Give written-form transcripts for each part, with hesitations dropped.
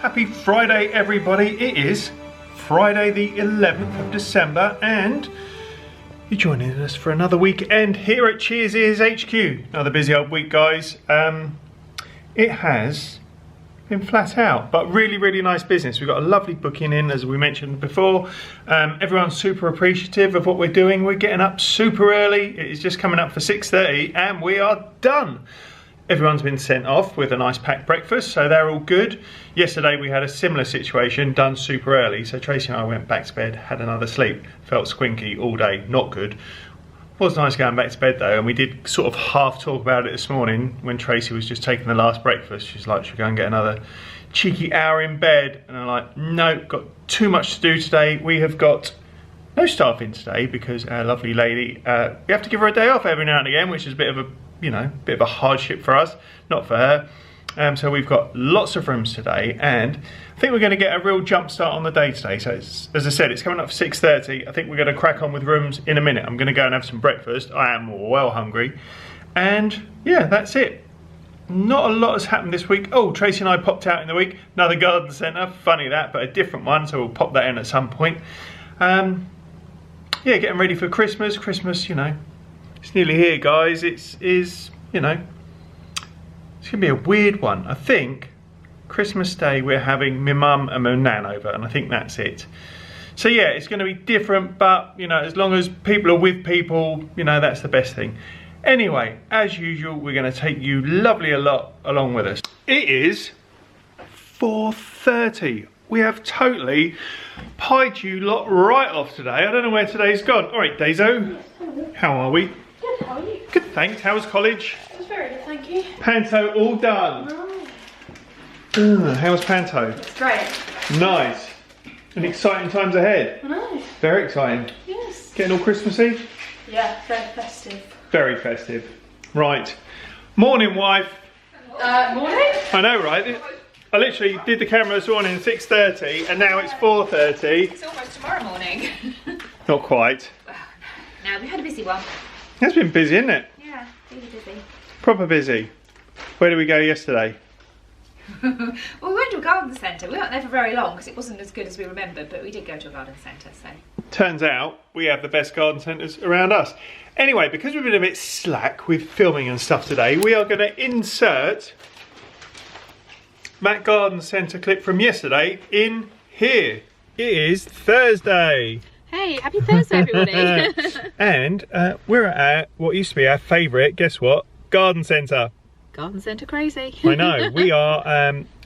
Happy Friday, everybody. It is Friday the 11th of December and you're joining us for another weekend here at Cheers Ears HQ. Another busy old week, guys. It has been flat out, but really nice business. We've got a lovely booking in, as we mentioned before. Everyone's super appreciative of what we're doing. We're getting up super early. It is just coming up for 6:30 and we are done. Everyone's been sent off with a nice packed breakfast, so they're all good. Yesterday we had a similar situation, done super early, so Tracy and I went back to bed, had another sleep, felt squinky all day, not good. Was nice going back to bed though, and we did sort of half talk about it this morning when Tracy was just taking the last breakfast. She's like, should we go and get another cheeky hour in bed? And I'm like, no, got too much to do today. We have got no staff in today because our lovely lady, we have to give her a day off every now and again, which is a bit of a, you know, bit of a hardship for us, not for her. So we've got lots of rooms today, and I think we're going to get a real jump start on the day today. So it's, as I said, it's coming up for 6:30. I think we're going to crack on with rooms in a minute. I'm going to go and have some breakfast. I am well hungry, and yeah, that's it. Not a lot has happened this week. Oh, Tracy and I popped out in the week. Another garden centre, funny that, but a different one. So we'll pop that in at some point. Yeah, getting ready for Christmas. Christmas, you know. It's nearly here, guys. You know, it's going to be a weird one. I think Christmas Day we're having my mum and my nan over, and I think that's it. So yeah, it's going to be different, but you know, as long as people are with people, you know, that's the best thing. Anyway, as usual, we're going to take you lovely a lot along with us. It is 4:30. We have totally pied you lot right off today. I don't know where today's gone. All right, Daiso, how are we? Good, how are you? Good, thanks. How was college? It was very good, thank you. Panto all done. How was Panto? It's great. Nice. And exciting times ahead. I know. Very exciting. Yes. Getting all Christmassy? Yeah, very festive. Very festive. Right. Morning, wife. Morning? I know, right? I literally did the camera this morning at 6:30 and now it's 4:30. It's almost tomorrow morning. Not quite. No, we had a busy one. It's been busy, isn't it? Yeah, really busy. Proper busy. Where did we go yesterday? Well, we went to a garden centre. We weren't there for very long because it wasn't as good as we remembered, but we did go to a garden centre, so. Turns out we have the best garden centres around us. Anyway, because we've been a bit slack with filming and stuff today, we are going to insert that garden centre clip from yesterday in here. It is Thursday. Hey, happy Thursday, everybody. And we're at what used to be our favourite, guess what? Garden centre. Garden centre crazy. I know.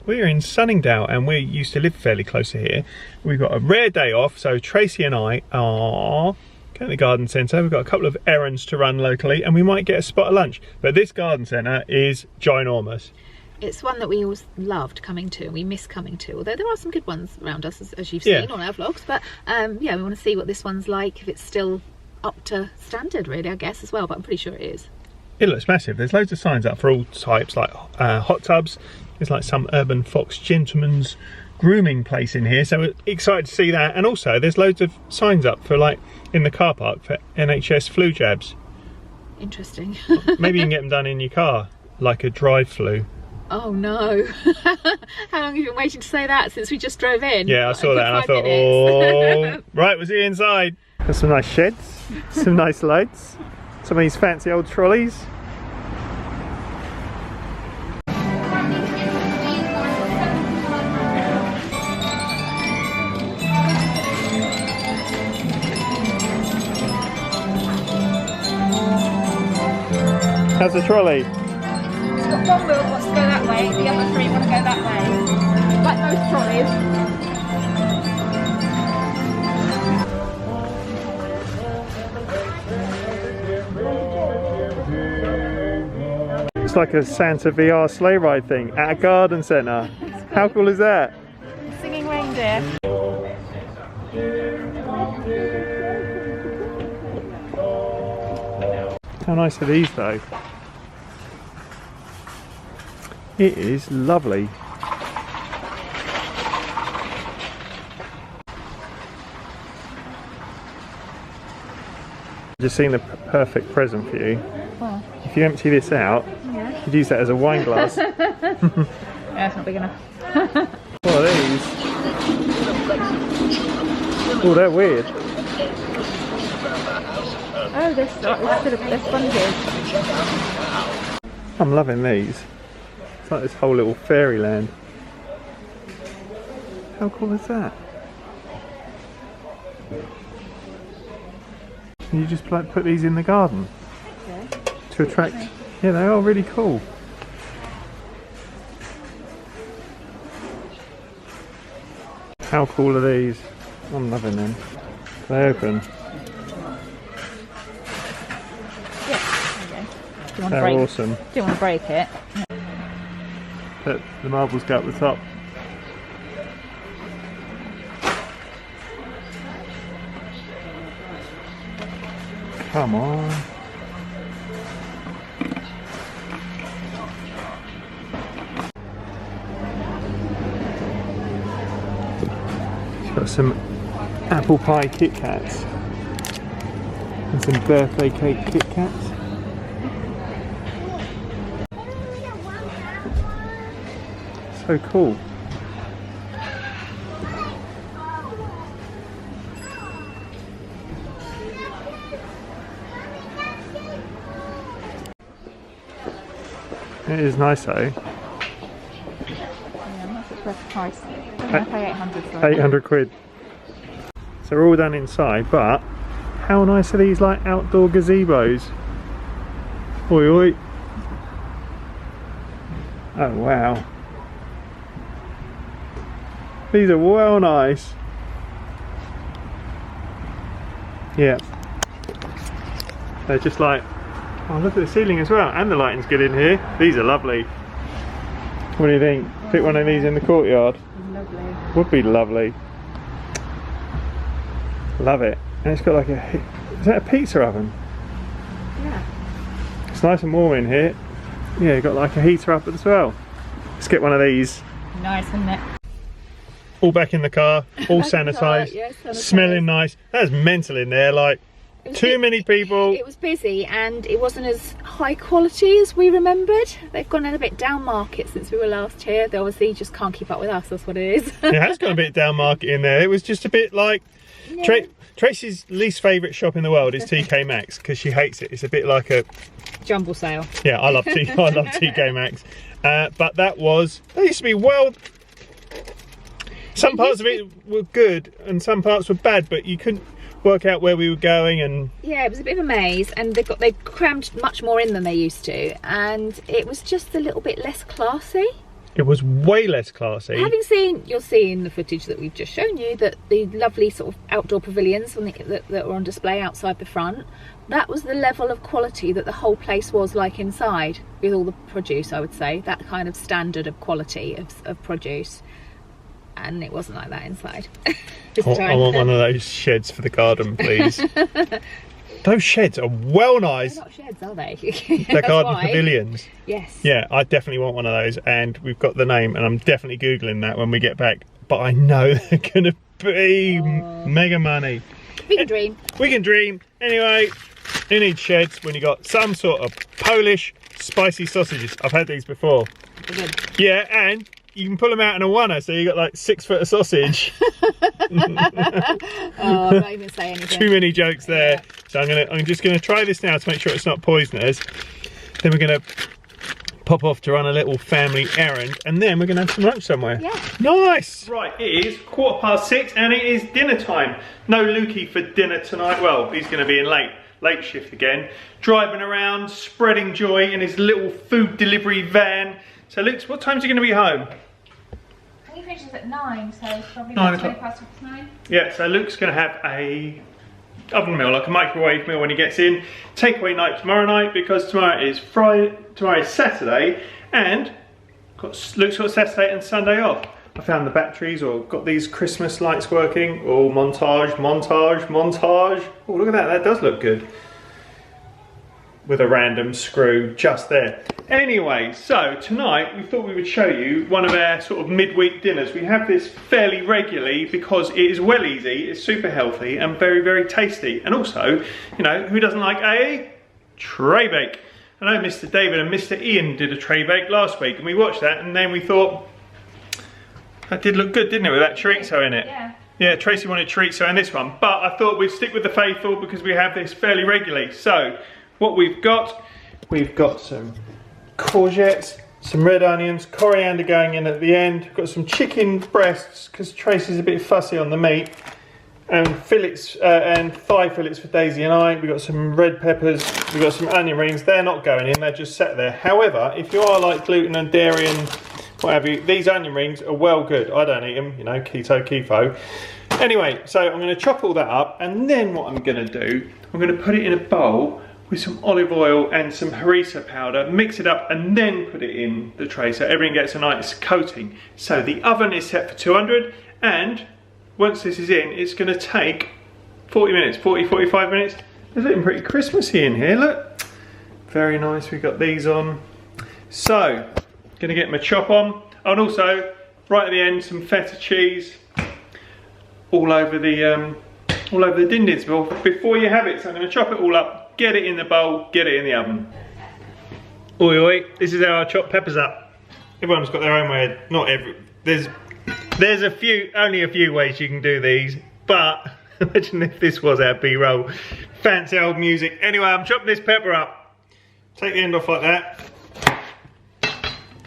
We're in Sunningdale and we used to live fairly close to here. We've got a rare day off, so Tracy and I are going to the garden centre. We've got a couple of errands to run locally and we might get a spot of lunch. But this garden centre is ginormous. It's one that we always loved coming to and we miss coming to, although there are some good ones around us, as you've seen on our vlogs. But yeah, we want to see what this one's like, if it's still up to standard, really, I guess, as well. But I'm pretty sure it is. It looks massive. There's loads of signs up for all types, like hot tubs. There's like some urban fox gentleman's grooming place in here, so we're excited to see that. And also there's loads of signs up for, like, in the car park for NHS flu jabs. Interesting. Maybe you can get them done in your car, like a drive flu. Oh no. How long have you been waiting to say that since we just drove in? Yeah, I saw that and I thought, oh. Right, was he inside? There's some nice sheds, some nice lights, some of these fancy old trolleys. How's the trolley? It's got one wheel wants to go that way, the other three want to go that way. Like most trolleys. It's like a Santa VR sleigh ride thing at a garden centre. How cool is that? Singing reindeer. How nice are these though? It is lovely. Just seen the perfect present for you. Well, If you empty this out, yeah. you could use that as a wine glass. Yeah, it's not big enough. What are these? Oh, they're weird. Oh, they're sponges. I'm loving these. It's like this whole little fairyland. How cool is that? Can you just like put these in the garden? Yeah. To attract... Yeah, they are really cool. How cool are these? I'm loving them. They open. They're awesome. Do you want to break it? But the marbles go up the top. Come on. It's got some apple pie Kit Kats and some birthday cake Kit Kats. So cool. It is nice though. Yeah, that's the best price. I'm going to pay 800 for it. 800 quid. So we're all done inside, but how nice are these like outdoor gazebos? Oi oi. Oh wow. These are well nice. Yeah. They're just like, oh look at the ceiling as well, and the lighting's good in here. These are lovely. What do you think? Fit one of these in the courtyard? Lovely. Would be lovely. Love it. And it's got like a, is that a pizza oven? Yeah. It's nice and warm in here. Yeah, got like a heater up as well. Let's get one of these. Nice, isn't it? All back in the car, all sanitised, Yeah, sanitised. smelling nice. That's mental in there, like too many people. It was busy and it wasn't as high quality as we remembered. They've gone a bit down market since we were last here. They obviously just can't keep up with us, that's what it is. It has got a bit down market in there. It was just a bit like, Yeah. Tracy's least favourite shop in the world is TK Maxx because she hates it. It's a bit like a Jumble sale. yeah. I love TK Maxx, but that used to be well. Some parts of it were good and some parts were bad, but you couldn't work out where we were going. And yeah, it was a bit of a maze, and they crammed much more in than they used to, and it was just a little bit less classy. it was way less classy. Having seen, you'll see in the footage that we've just shown you, that the lovely sort of outdoor pavilions that were on display outside the front, that was the level of quality that the whole place was like inside, with all the produce, I would say, that kind of standard of quality of produce. And it wasn't like that inside. I want one of those sheds for the garden, please. Those sheds are well nice. They're not sheds, are they? They're garden pavilions. Yes. Yeah, I definitely want one of those, and we've got the name, and I'm definitely Googling that when we get back. But I know they're going to be mega money. We can dream. We can dream. Anyway, you need sheds when you got some sort of Polish spicy sausages. I've had these before. They're good. Yeah, and you can pull them out in a oneer, so you got like 6 foot of sausage. I'm not even say anything. Too many jokes there. Yeah. So I'm just gonna try this now to make sure it's not poisonous. Then we're gonna pop off to run a little family errand, and then we're gonna have some lunch somewhere. Yeah. Nice. Right, it is 6:15 and it is dinner time. No Lukey for dinner tonight. Well, he's gonna be in late shift again, driving around, spreading joy in his little food delivery van. So Luke, what time's he gonna be home? He finishes at 9, so probably 9 about o'clock. 9. Yeah, so Luke's gonna have a oven meal, like a microwave meal when he gets in. Takeaway night tomorrow night, because tomorrow is Saturday, and Luke's got Saturday and Sunday off. I found the batteries, or got these Christmas lights working. Oh, montage. Oh, look at that, that does look good. With a random screw just there. Anyway, so tonight we thought we would show you one of our sort of midweek dinners. We have this fairly regularly because it is well easy, it's super healthy and very, very tasty. And also, you know, who doesn't like a tray bake? I know Mr. David and Mr. Ian did a tray bake last week, and we watched that, and then we thought, That did look good, didn't it, with that chorizo in it? Yeah. Yeah, Tracy wanted chorizo in this one, but I thought we'd stick with the faithful because we have this fairly regularly. So, what we've got some courgettes, some red onions, coriander going in at the end. Got some chicken breasts because Tracy's a bit fussy on the meat, and fillets and thigh fillets for Daisy and I. We've got some red peppers. We've got some onion rings. They're not going in; they're just sat there. However, if you are like gluten and dairy and what have you, these onion rings are well good. I don't eat them, you know, keto. Anyway, so I'm going to chop all that up, and then what I'm going to do, I'm going to put it in a bowl with some olive oil and some harissa powder, mix it up, and then put it in the tray so everything gets a nice coating. So the oven is set for 200, and once this is in, it's going to take 40 minutes, 45 minutes. It's looking pretty Christmassy in here, look. Very nice, we've got these on. So, going to get my chop on, and also right at the end some feta cheese all over the din dins before you have it. So I'm going to chop it all up, get it in the bowl, get it in the oven. Oi oi! This is how I chop peppers up. Everyone's got their own way. Not every. There's only a few ways you can do these, but imagine if this was our B-roll. Fancy old music. Anyway, I'm chopping this pepper up. Take the end off like that.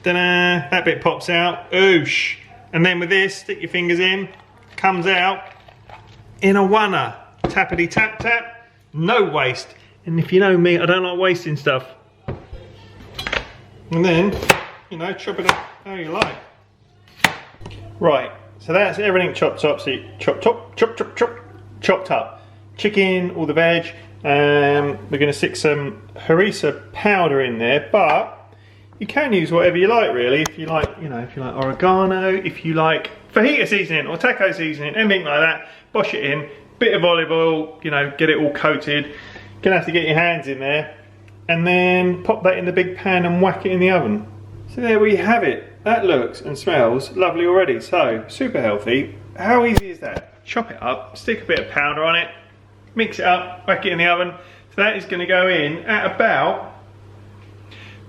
Ta-da, that bit pops out, oosh. And then with this, stick your fingers in, comes out in a one-er. Tappity tap tap, no waste. And if you know me, I don't like wasting stuff. And then, you know, chop it up how you like. Right, so that's everything chopped up. So chopped up. Chicken, all the veg. We're gonna stick some harissa powder in there, but you can use whatever you like, really. If you like, you know, if you like oregano, if you like fajita seasoning or taco seasoning, anything like that, bosh it in. Bit of olive oil, you know, get it all coated. Gonna have to get your hands in there, and then pop that in the big pan and whack it in the oven. So there we have it. That looks and smells lovely already. So super healthy. How easy is that? Chop it up, stick a bit of powder on it, mix it up, whack it in the oven. So that is going to go in at about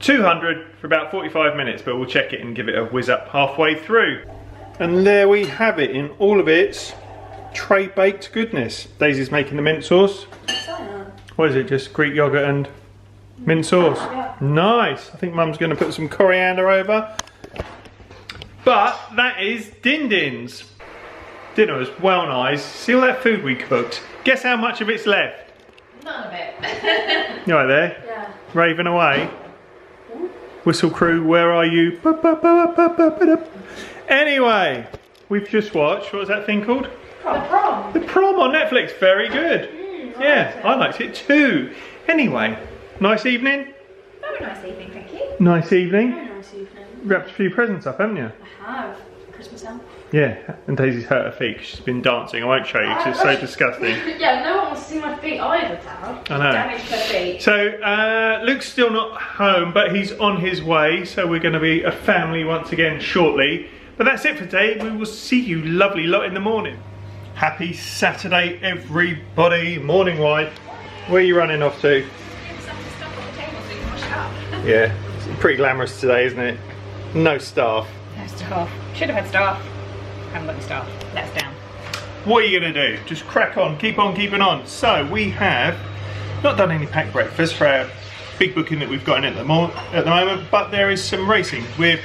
200 for about 45 minutes, but we'll check it and give it a whiz up halfway through. And there we have it in all of its tray baked goodness. Daisy's making the mint sauce. What is it, just Greek yogurt and mint sauce? Yeah. Nice. I think Mum's going to put some coriander over. But that is din dins. Dinner was well nice. See all that food we cooked? Guess how much of it's left? None of it. You right there? Yeah. Raving away. Whistle crew, where are you? Anyway, we've just watched, what was that thing called? The Prom. The Prom on Netflix, very good. Yeah, I liked it too. Anyway, nice evening? Very nice evening, thank you. Nice evening. Very nice evening. Wrapped a few presents up, haven't you? I have. Christmas elf. Yeah, and Daisy's hurt her feet 'cause she's been dancing. I won't show you because it's so disgusting. Yeah, no one wants to see my feet either, Dad. I know. Damaged her feet. So, Luke's still not home, but he's on his way, so we're going to be a family once again shortly. But that's it for today. We will see you lovely lot in the morning. Happy Saturday, everybody. Morning, wide. Where are you running off to? Yeah, it's pretty glamorous today, isn't it? No staff. No staff. Should have had staff. Haven't got any staff. Let us down. What are you going to do? Just crack on keeping on. So we have not done any packed breakfast for our big booking that we've got in at the moment, but there is some racing. We're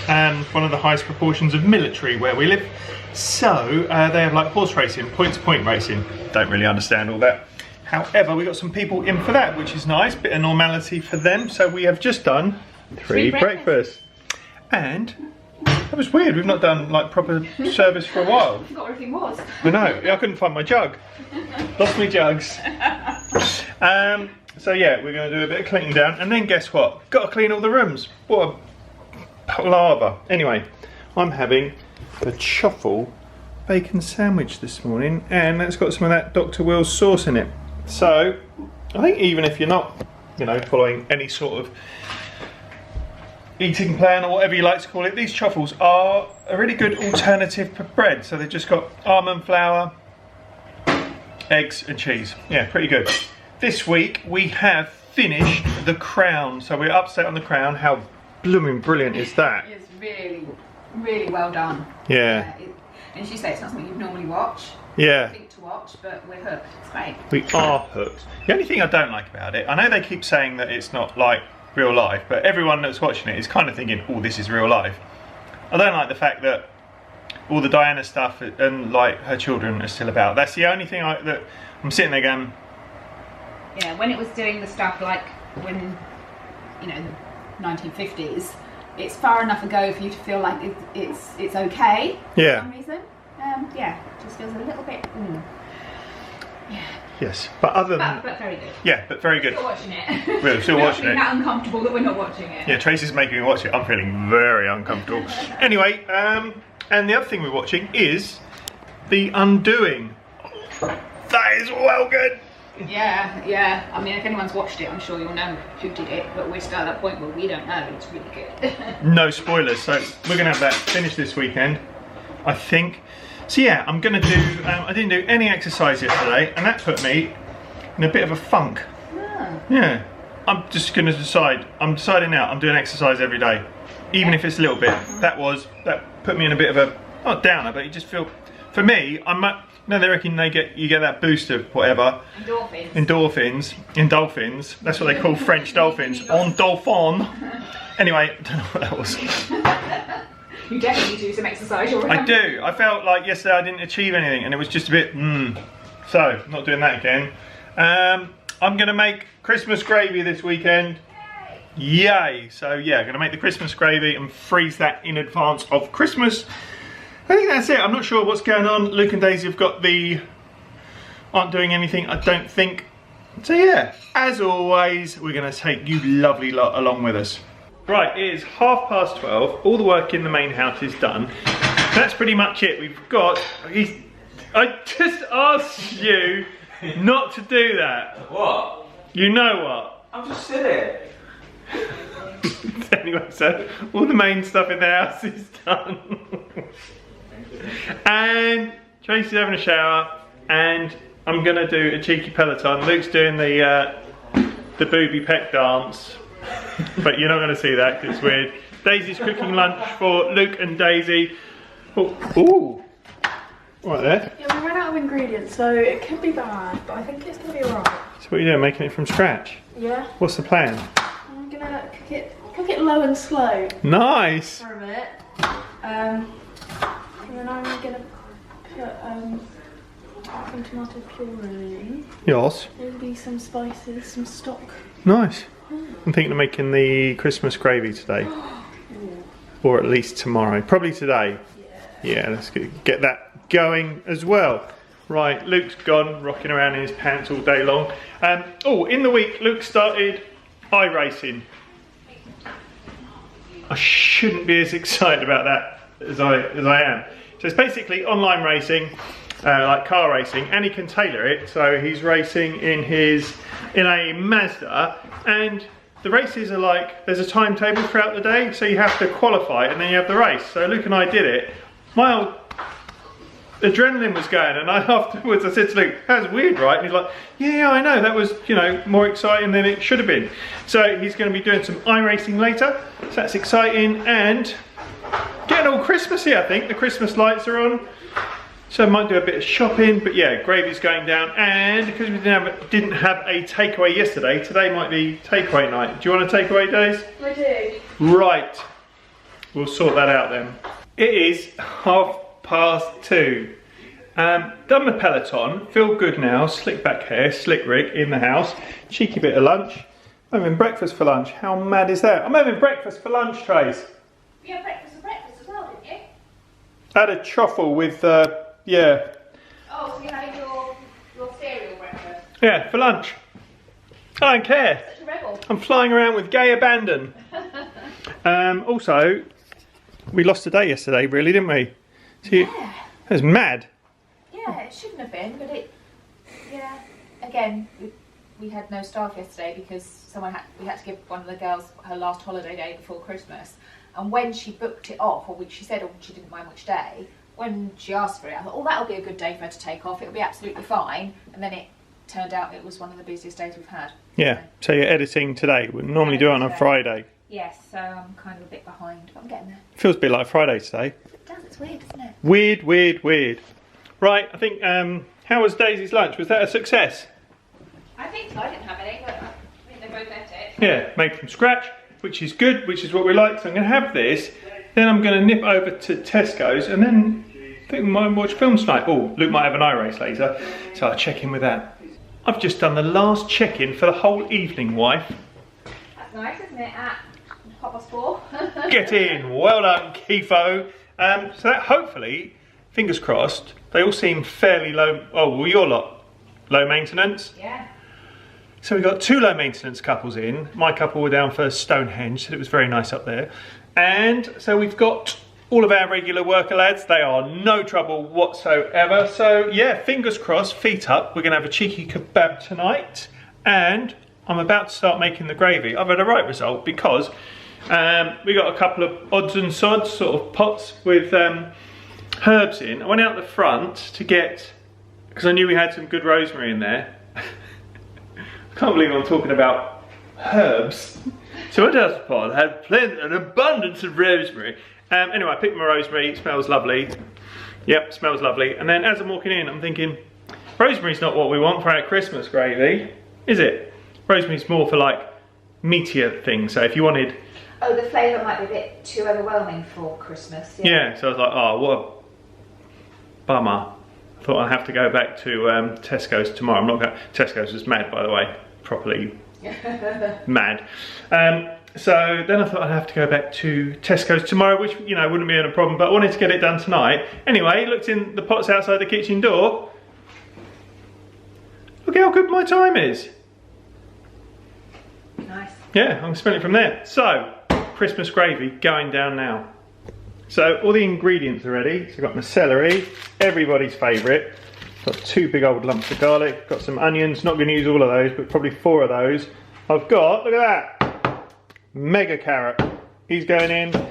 one of the highest proportions of military where we live. So they have like horse racing, point-to-point racing. Don't really understand all that. However, we got some people in for that, which is nice. Bit of normality for them. So we have just done three breakfasts. And that was weird. We've not done like proper service for a while. I forgot where everything was. I know. I couldn't find my jug. Lost my jugs. So yeah, we're going to do a bit of cleaning down, and then guess what? Got to clean all the rooms. What a palaver. Anyway, I'm having a truffle bacon sandwich this morning, and that's got some of that Dr. Will's sauce in it. So I think even if you're not, you know, following any sort of eating plan or whatever you like to call it, these truffles are a really good alternative for bread. So they've just got almond flour, eggs and cheese. Yeah, pretty good. This week we have finished the crown. So we're upset on the crown. How blooming brilliant is that? It's really Really well done. Yeah. And as you say, it's not something you'd normally watch. Yeah. Think to watch, but we're hooked. It's great. We are hooked. The only thing I don't like about it, I know they keep saying that it's not like real life, but everyone that's watching it is kind of thinking, oh, this is real life. I don't like the fact that all the Diana stuff and like her children are still about. That's the only thing that I'm sitting there going. Yeah, when it was doing the stuff like when, you know, the 1950s, it's far enough ago for you to feel like it's okay. Yeah. For some reason. Yeah, it just feels a little bit. Yeah. Yes, but other than but very good. Yeah, but very good. Still watching it. We're still watching it. That uncomfortable that we're not watching it. Yeah, Tracy's making me watch it. I'm feeling very uncomfortable. Anyway, and the other thing we're watching is The Undoing. That is well good. Yeah, yeah. I mean, if anyone's watched it, I'm sure you'll know who did it. But we're still at that point where we don't know. It's really good. No spoilers. So we're gonna have that finished this weekend, I think. So yeah, I'm gonna do. I didn't do any exercise yesterday, and that put me in a bit of a funk. Yeah. I'm just gonna decide. I'm deciding now. I'm doing exercise every day, even if it's a little bit. That put me in a bit of a not downer, but you just feel. For me, they reckon you get that boost of whatever. Endorphins. That's what they call French dolphins. En dolphin. Anyway, I don't know what that was. You definitely do some exercise. I do. I felt like yesterday I didn't achieve anything, and it was just a bit. So not doing that again. I'm gonna make Christmas gravy this weekend. Yay! So yeah, I'm gonna make the Christmas gravy and freeze that in advance of Christmas. I think that's it. I'm not sure what's going on. Luke and Daisy aren't doing anything, I don't think. So yeah, as always, we're gonna take you lovely lot along with us. Right, it is 12:30. All the work in the main house is done. That's pretty much it. We've got. I just asked you not to do that. What? You know what? I'm just sitting. Anyway, so all the main stuff in the house is done. And Tracy's having a shower, and I'm gonna do a cheeky Peloton. Luke's doing the booby peck dance, but you're not gonna see that 'cause it's weird. Daisy's cooking lunch for Luke and Daisy. Ooh. Right there. Yeah, we ran out of ingredients, so it could be bad, but I think it's gonna be alright. So what are you doing, making it from scratch? Yeah. What's the plan? I'm gonna cook it low and slow Nice. for a bit. And then I'm gonna put some tomato puree. Yours. Maybe some spices, some stock. Nice. I'm thinking of making the Christmas gravy today. Or at least tomorrow. Probably today. Yeah, let's get that going as well. Right, Luke's gone, rocking around in his pants all day long. In the week, Luke started iRacing. I shouldn't be as excited about that as I am. So it's basically online racing, like car racing, and he can tailor it. So he's racing in a Mazda, and the races are like, there's a timetable throughout the day, so you have to qualify and then you have the race. So Luke and I did it. My old adrenaline was going, and afterwards I said to Luke, that was weird, right? And he's like, yeah, I know, that was, more exciting than it should have been. So he's going to be doing some iRacing later, so that's exciting, and getting all Christmassy, I think. The Christmas lights are on, so I might do a bit of shopping, but yeah, gravy's going down, and because we didn't have a takeaway yesterday, today might be takeaway night. Do you want a takeaway, Days? I do. Right, we'll sort that out then. It is 2:30. Done my Peloton, feel good now, slick back hair, slick rig in the house, cheeky bit of lunch. I'm having breakfast for lunch. How mad is that? I'm having breakfast for lunch, Trace. You had breakfast as well, didn't you? I had a truffle with, yeah. Oh, so you're having your cereal breakfast? Yeah, for lunch. I don't care. Such a rebel. I'm flying around with gay abandon. Also, we lost a day yesterday, really, didn't we? So Yeah. It was mad. Yeah, it shouldn't have been, but yeah. Again, we had no staff yesterday because we had to give one of the girls her last holiday day before Christmas. And when she booked it off, she said she didn't mind which day, when she asked for it, I thought, that'll be a good day for her to take off. It'll be absolutely fine. And then it turned out it was one of the busiest days we've had. Yeah, so you're editing today. We normally do it on a Friday. Yes, so I'm kind of a bit behind, but I'm getting there. Feels a bit like Friday today. It does, it's weird, isn't it? Weird, weird, weird. Right, I think, how was Daisy's lunch? Was that a success? I think so. I didn't have any, but I think they both ate it. Yeah, made from scratch, which is good, which is what we like. So I'm going to have this, then I'm going to nip over to Tesco's, and then I think we might watch films tonight. Oh, Luke might have an eye race later, so I'll check in with that. I've just done the last check-in for the whole evening, wife. That's nice, isn't it? At 4:30. Get in, well done, Keitho. So that hopefully, fingers crossed, they all seem fairly low. Oh, well, your lot, low maintenance. Yeah. So we got 2 low maintenance couples in. My couple were down for Stonehenge, so it was very nice up there. And so we've got all of our regular worker lads. They are no trouble whatsoever. So yeah, fingers crossed, feet up. We're gonna have a cheeky kebab tonight. And I'm about to start making the gravy. I've had a right result because we got a couple of odds and sods sort of pots with herbs in. I went out the front to get, because I knew we had some good rosemary in there. I can't believe I'm talking about herbs. So I went out the pot, had an abundance of rosemary. Anyway, I picked my rosemary, it smells lovely. Yep, smells lovely. And then as I'm walking in, I'm thinking, rosemary's not what we want for our Christmas gravy, is it? Rosemary's more for like meatier things. So if you wanted... Oh, the flavour might be a bit too overwhelming for Christmas. Yeah, so I was like, oh, what a bummer. I thought I'd have to go back to Tesco's tomorrow. I'm not going. Tesco's was mad, by the way, properly mad. So then I thought I'd have to go back to Tesco's tomorrow, which, you know, wouldn't be a problem, but I wanted to get it done tonight. Anyway, looked in the pots outside the kitchen door. Look how good my time is. Nice. Yeah, I'm spending it from there. So, Christmas gravy going down now. So all the ingredients are ready. So I've got my celery, everybody's favourite. Got 2 big old lumps of garlic. Got some onions, not going to use all of those, but probably 4 of those. I've got, look at that, mega carrot. He's going in.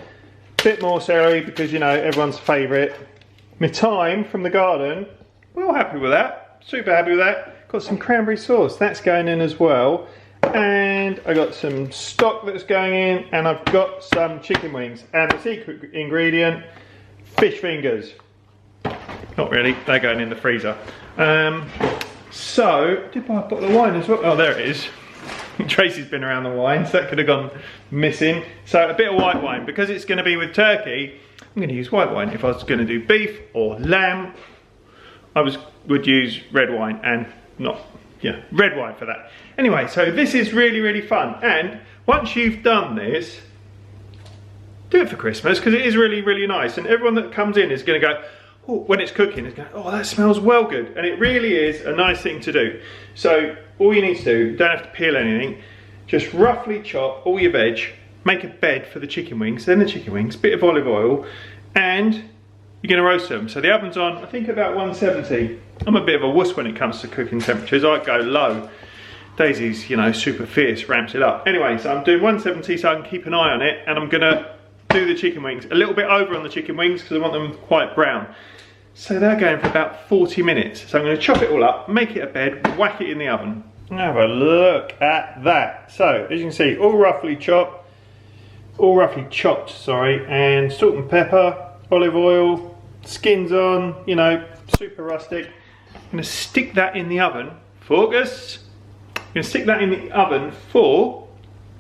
Bit more celery because, you know, everyone's favourite. My thyme from the garden. Well happy with that. Super happy with that. Got some cranberry sauce. That's going in as well. And I got some stock that's going in, and I've got some chicken wings, and the secret ingredient, fish fingers. Not really, they're going in the freezer. So, did buy a bottle of wine as well? Oh, there it is. Tracy's been around the wine, so that could have gone missing. So a bit of white wine, because it's going to be with turkey. I'm going to use white wine. If I was going to do beef or lamb, I would use red wine, and not. Yeah, red wine for that. Anyway, so this is really, really fun. And once you've done this, do it for Christmas, because it is really, really nice. And everyone that comes in is going to go, oh, when it's cooking, is going, oh, that smells well good. And it really is a nice thing to do. So all you need to do, you don't have to peel anything, just roughly chop all your veg, make a bed for the chicken wings, then the chicken wings, bit of olive oil, and you're going to roast them. So the oven's on, I think, about 170. I'm a bit of a wuss when it comes to cooking temperatures. I go low. Daisy's, you know, super fierce, ramps it up. Anyway, so I'm doing 170 so I can keep an eye on it, and I'm going to do the chicken wings. A little bit over on the chicken wings because I want them quite brown. So they're going for about 40 minutes. So I'm going to chop it all up, make it a bed, whack it in the oven. Have a look at that. So, as you can see, all roughly chopped, sorry, and salt and pepper, olive oil, skins on, you know, super rustic. I'm going to stick that in the oven. Focus. I'm going to stick that in the oven for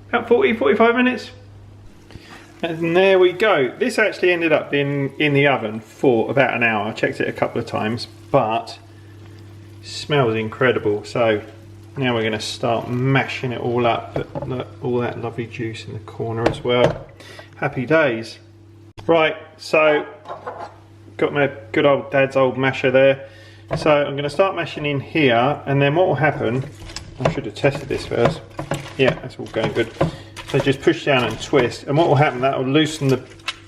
about 40-45 minutes. And there we go. This actually ended up being in the oven for about an hour. I checked it a couple of times, but it smells incredible. So now we're going to start mashing it all up. Put all that lovely juice in the corner as well. Happy days. Right, so got my good old dad's old masher there. So I'm going to start mashing in here, and then what will happen, I should have tested this first. Yeah, that's all going good. So just push down and twist, and what will happen, that will loosen the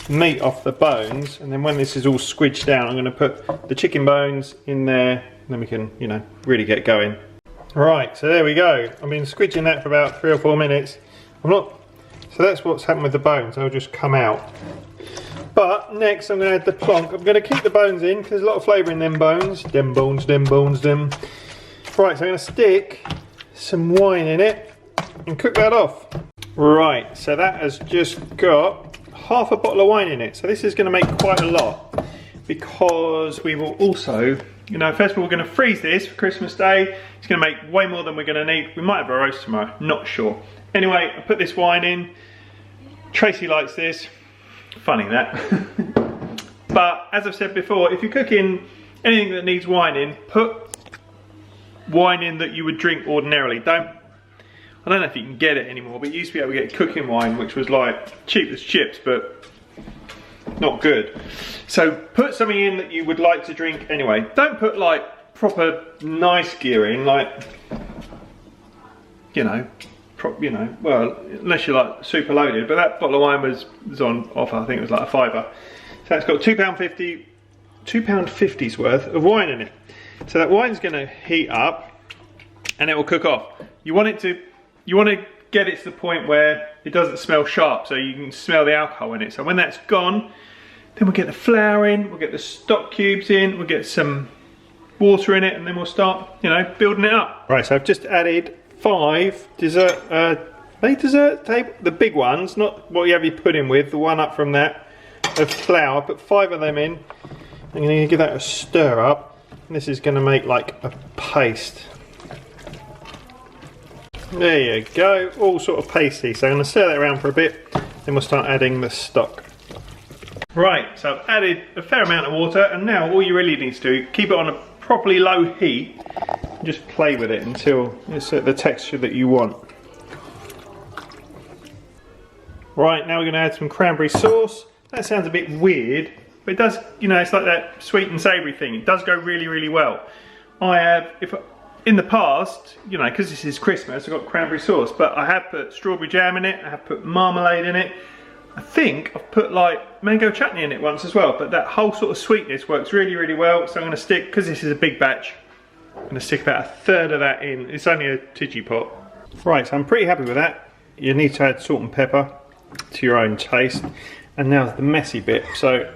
meat off the bones, and then when this is all squidged down, I'm going to put the chicken bones in there, and then we can, you know, really get going. Right, so there we go. I've been squidging that for about 3 or 4 minutes. So that's what's happened with the bones, they'll just come out. But next I'm going to add the plonk. I'm going to keep the bones in because there's a lot of flavour in them bones. Them bones, them bones, them. Right, so I'm going to stick some wine in it and cook that off. Right, so that has just got half a bottle of wine in it. So this is going to make quite a lot, because we will also, you know, first of all we're going to freeze this for Christmas Day. It's going to make way more than we're going to need. We might have a roast tomorrow, not sure. Anyway, I put this wine in. Tracy likes this. Funny that. But as I've said before, if you're cooking anything that needs wine in, put wine in that you would drink ordinarily. I don't know if you can get it anymore, but you used to be able to get cooking wine, which was like cheap as chips, but not good. So put something in that you would like to drink anyway. Don't put like proper nice gear in, like, you know, well, unless you're like super loaded. But that bottle of wine was on offer. I think it was like a £5. So it's got £2.50's worth of wine in it. So that wine's going to heat up, and it will cook off. You want to get it to the point where it doesn't smell sharp, so you can smell the alcohol in it. So when that's gone, then we'll get the flour in, we'll get the stock cubes in, we'll get some water in it, and then we'll start, you know, building it up. Right, so I've just added 5 dessert table, the big ones, not what you have your pudding with, the one up from that, of flour. Put 5 of them in. I'm going to give that a stir up. And this is going to make like a paste. There you go, all sort of pasty. So I'm going to stir that around for a bit, then we'll start adding the stock. Right, so I've added a fair amount of water, and now all you really need to do, keep it on a properly low heat, and just play with it until it's at the texture that you want. Right, now we're going to add some cranberry sauce. That sounds a bit weird, but it does, you know, it's like that sweet and savoury thing. It does go really, really well. I have, in the past, you know, because this is Christmas, I've got cranberry sauce, but I have put strawberry jam in it, I have put marmalade in it. I think I've put like mango chutney in it once as well, but that whole sort of sweetness works really, really well. So I'm going to stick, because this is a big batch, I'm going to stick about 1/3 of that in. It's only a tidgy pot. Right, so I'm pretty happy with that. You need to add salt and pepper to your own taste. And now the messy bit. So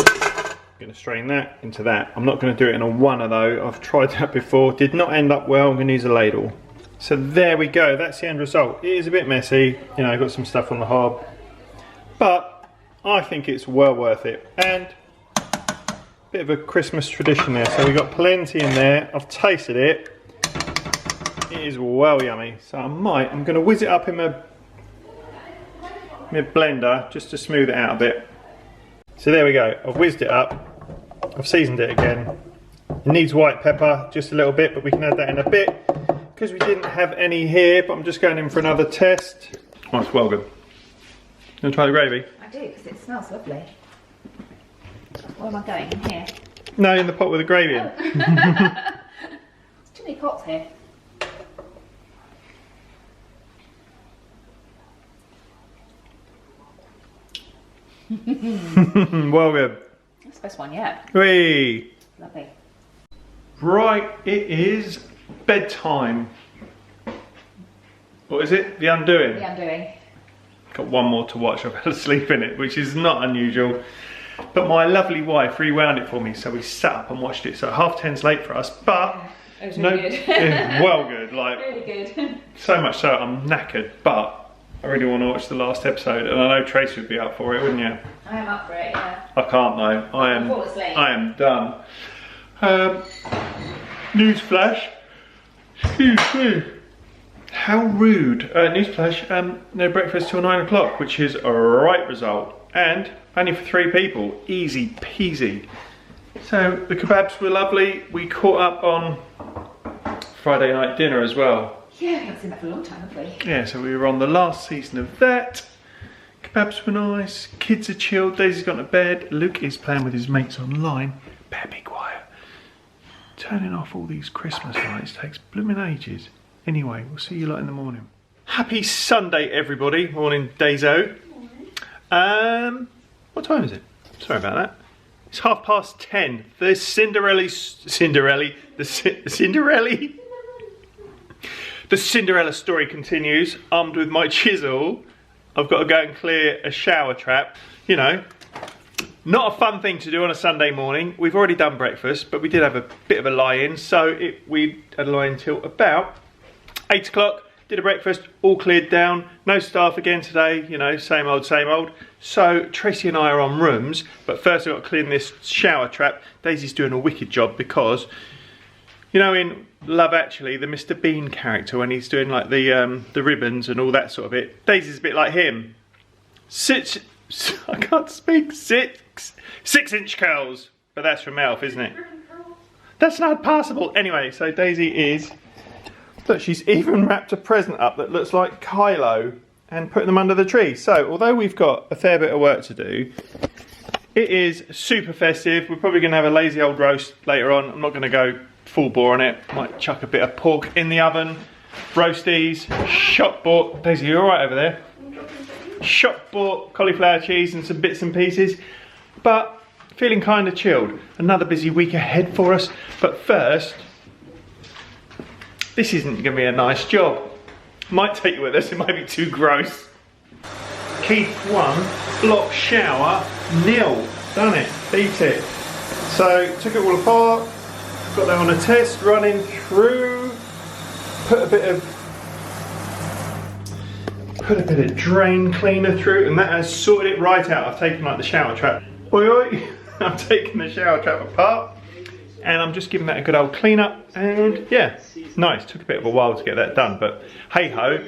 I'm going to strain that into that. I'm not going to do it in a oneer though. I've tried that before. Did not end up well. I'm going to use a ladle. So there we go. That's the end result. It is a bit messy. You know, I've got some stuff on the hob. But I think it's well worth it. And a bit of a Christmas tradition there. So we've got plenty in there. I've tasted it. It is well yummy. So I'm going to whiz it up in my blender just to smooth it out a bit. So there we go. I've whizzed it up. I've seasoned it again. It needs white pepper, just a little bit, but we can add that in a bit because we didn't have any here, but I'm just going in for another test. Oh, it's well good. You want to try the gravy? I do, because it smells lovely. Where am I going? In here? No, in the pot with the gravy in. There's too many pots here. Well good. That's the best one yet. Whee! Lovely. Right, it is bedtime. What is it? The Undoing? The Undoing. Got one more to watch. I've had to sleep in it, which is not unusual. But my lovely wife rewound it for me, so we sat up and watched it. So 10:30's late for us, but it was really good. It's well good. Like really good. So much so I'm knackered, but I really want to watch the last episode, and I know Tracy would be up for it, wouldn't you? I am up for it, yeah. I can't though. I am done. Newsflash. Excuse me. How rude. Newsflash, no breakfast till 9 o'clock, which is a right result. And only for 3 people. Easy peasy. So the kebabs were lovely. We caught up on Friday night dinner as well. Yeah, we haven't seen that for a long time, have we? Yeah, so we were on the last season of that. Kebabs were nice. Kids are chilled. Daisy's gone to bed. Luke is playing with his mates online. Better be quiet. Turning off all these Christmas lights takes blooming ages. Anyway, we'll see you lot in the morning. Happy Sunday, everybody. Morning, Daiso. What time is it? Sorry about that. It's 10:30. The Cinderella story continues. Armed with my chisel, I've got to go and clear a shower trap. You know, not a fun thing to do on a Sunday morning. We've already done breakfast, but we did have a bit of a lie-in, so we had a lie-in till about 8 o'clock. did a breakfast, all cleared down. No staff again today, you know, same old, same old. So Tracy and I are on rooms, but first I've got to clean this shower trap. Daisy's doing a wicked job because, you know, in Love Actually, the Mr. Bean character, when he's doing like the ribbons and all that sort of bit, Daisy's a bit like him. I can't speak. 6-inch curls, but that's from Elf, isn't it? That's not possible. Anyway, so Daisy is, look, she's even wrapped a present up that looks like Kylo and put them under the tree. So although we've got a fair bit of work to do, it is super festive. We're probably going to have a lazy old roast later on. I'm not going to go full bore on it. Might chuck a bit of pork in the oven. Roasties, shop bought. Daisy, you alright over there? Shop bought cauliflower cheese and some bits and pieces. But feeling kind of chilled. Another busy week ahead for us. But first, this isn't going to be a nice job. Might take you with us, it might be too gross. Keith 1, block shower, 0. Done it, beat it. So, took it all apart, got that on a test, running through, put a bit of drain cleaner through, and that has sorted it right out. I've taken like the shower trap. Oi oi, I've taken the shower trap apart, and I'm just giving that a good old clean up, and yeah, nice. Took a bit of a while to get that done, but hey ho.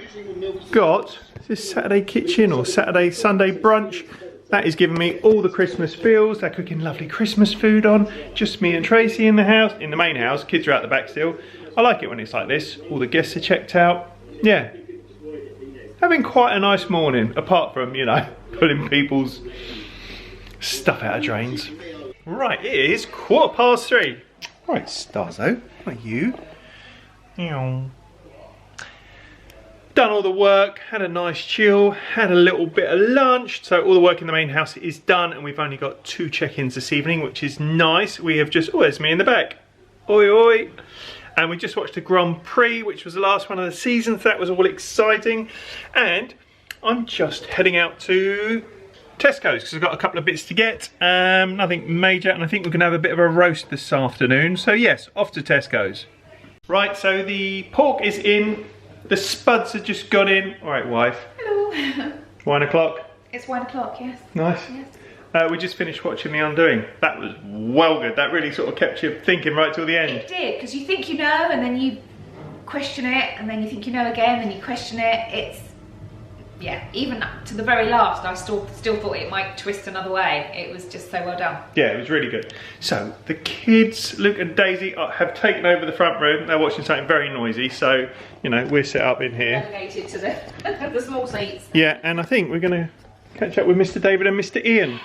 Got this Saturday kitchen or Sunday brunch. That is giving me all the Christmas feels. They're cooking lovely Christmas food on. Just me and Tracy in the house, in the main house. Kids are out the back still. I like it when it's like this. All the guests are checked out. Yeah. Having quite a nice morning, apart from, you know, pulling people's stuff out of drains. Right, it is 3:15. Right, Starzo, how are you? Done all the work, had a nice chill, had a little bit of lunch. So all the work in the main house is done, and we've only got 2 check-ins this evening, which is nice. We have just, oh, there's me in the back. Oi, oi. And we just watched the Grand Prix, which was the last one of the season, so that was all exciting. And I'm just heading out to Tesco's because I've got a couple of bits to get, nothing major, and I think we're going to have a bit of a roast this afternoon. So yes, off to Tesco's. Right, so the pork is in, the spuds have just got in. All right, wife. Hello. 1 o'clock. It's 1 o'clock, yes. Nice. Yes. We just finished watching The Undoing. That was well good. That really sort of kept you thinking right till the end. It did, because you think you know, and then you question it, and then you think you know again, and you question it. It's, yeah, even to the very last, I still thought it might twist another way. It was just so well done. Yeah, it was really good. So, the kids, Luke and Daisy, have taken over the front room. They're watching something very noisy, so, you know, we're set up in here. Relegated to the small seats. Yeah, and I think we're going to catch up with Mr. David and Mr. Ian.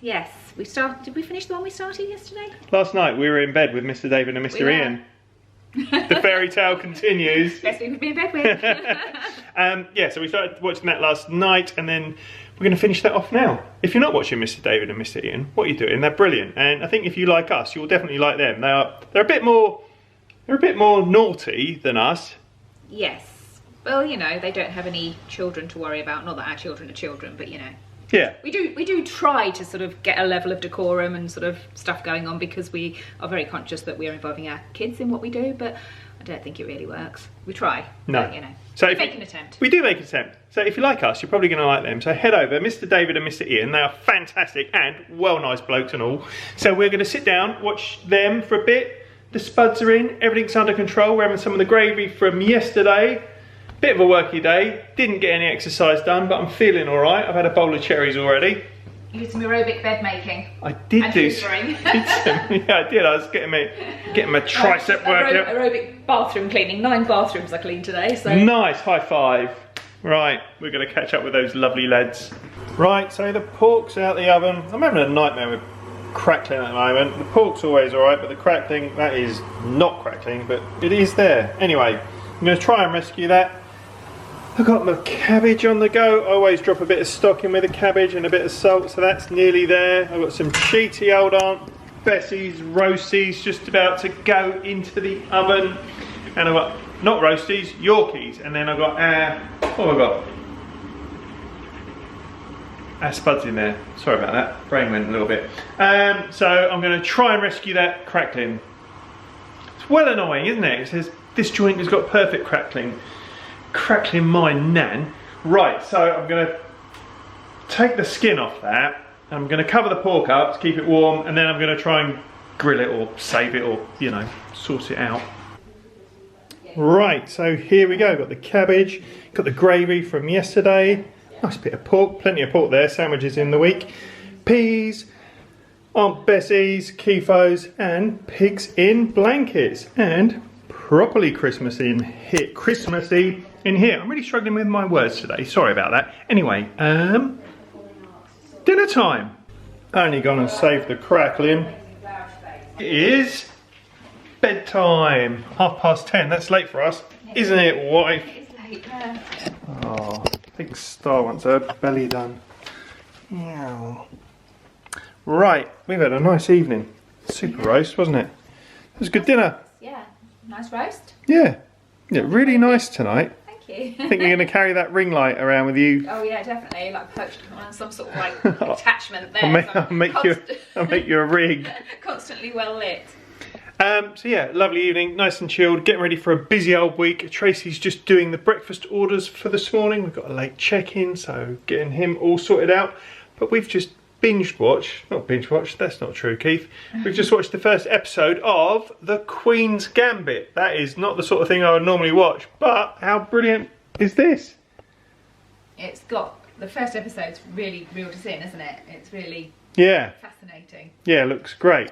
Yes. We started, did we finish the one we started yesterday? Last night, we were in bed with Mr. David and Mr. Ian. The fairy tale continues. Best thing to be in bed with. Yeah, so we started watching that last night, and then we're going to finish that off now. If you're not watching Mr. David and Mr. Ian, what are you doing? They're brilliant, and I think if you like us, you'll definitely like them. They're a bit more naughty than us. Yes. Well, you know, they don't have any children to worry about. Not that our children are children, but you know. Yeah. We do try to sort of get a level of decorum and sort of stuff going on, because we are very conscious that we are involving our kids in what we do, but I don't think it really works. We try. No. But, you know, so we make an attempt. We do make an attempt. So if you like us, you're probably going to like them. So head over, Mr. David and Mr. Ian. They are fantastic and well nice blokes and all. So we're going to sit down, watch them for a bit. The spuds are in, everything's under control. We're having some of the gravy from yesterday. Bit of a worky day, didn't get any exercise done, but I'm feeling all right. I've had a bowl of cherries already. You did some aerobic bed making. I did and do yeah, I did. I was getting my tricep workout. Aerobic bathroom cleaning. 9 bathrooms I cleaned today. So nice, high five. Right, we're going to catch up with those lovely lads. Right, so the pork's out the oven. I'm having a nightmare with crackling at the moment. The pork's always all right, but the crackling, that is not crackling, but it is there. Anyway, I'm going to try and rescue that. I've got my cabbage on the go. I always drop a bit of stock in with the cabbage and a bit of salt, so that's nearly there. I've got some cheaty old Aunt Bessie's roasties just about to go into the oven. And I've got, not roasties, Yorkies. And then I've got what have I got? Our spuds in there. Sorry about that, brain went a little bit. So I'm going to try and rescue that crackling. It's well annoying, isn't it? It says this joint has got perfect crackling. crackling my nan. Right, so I'm going to take the skin off that. I'm going to cover the pork up to keep it warm, and then I'm going to try and grill it or save it or, you know, sort it out. Right, so here we go. Got the cabbage, got the gravy from yesterday. Nice bit of pork, plenty of pork there, sandwiches in the week. Peas, Aunt Bessie's, Keitho's, and pigs in blankets. And properly Christmassy in here. I'm really struggling with my words today, sorry about that. Anyway, dinner time. Only gone and saved the crackling. It is bedtime. 10:30, that's late for us, isn't it, wife? It's late, yeah. Oh, big Star wants her belly done. Meow. Right, we've had a nice evening. Super roast, wasn't it? It was a good dinner. Yeah, nice roast. Yeah, really nice tonight. Thank you. I think you're going to carry that ring light around with you. Oh yeah, definitely. Like perched on some sort of like attachment there. I'll make you a rig. Constantly well lit. So yeah, lovely evening, nice and chilled, getting ready for a busy old week. Tracy's just doing the breakfast orders for this morning. We've got a late check-in, so getting him all sorted out. But we've just that's not true, Keith. We've just watched the first episode of The Queen's Gambit. That is not the sort of thing I would normally watch, but how brilliant is this? It's got, the first episode's really reeled us in, isn't it? It's really fascinating. Yeah, looks great.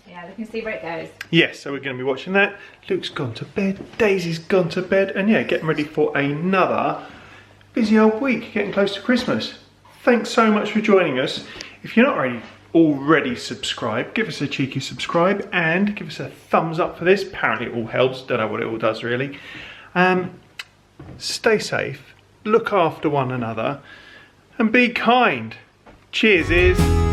Yeah, we can see where it goes. Yes, so we're going to be watching that. Luke's gone to bed, Daisy's gone to bed, and yeah, getting ready for another busy old week, getting close to Christmas. Thanks so much for joining us. If you're not already subscribed, give us a cheeky subscribe and give us a thumbs up for this. Apparently it all helps, don't know what it all does really. Stay safe, look after one another, and be kind. Cheers.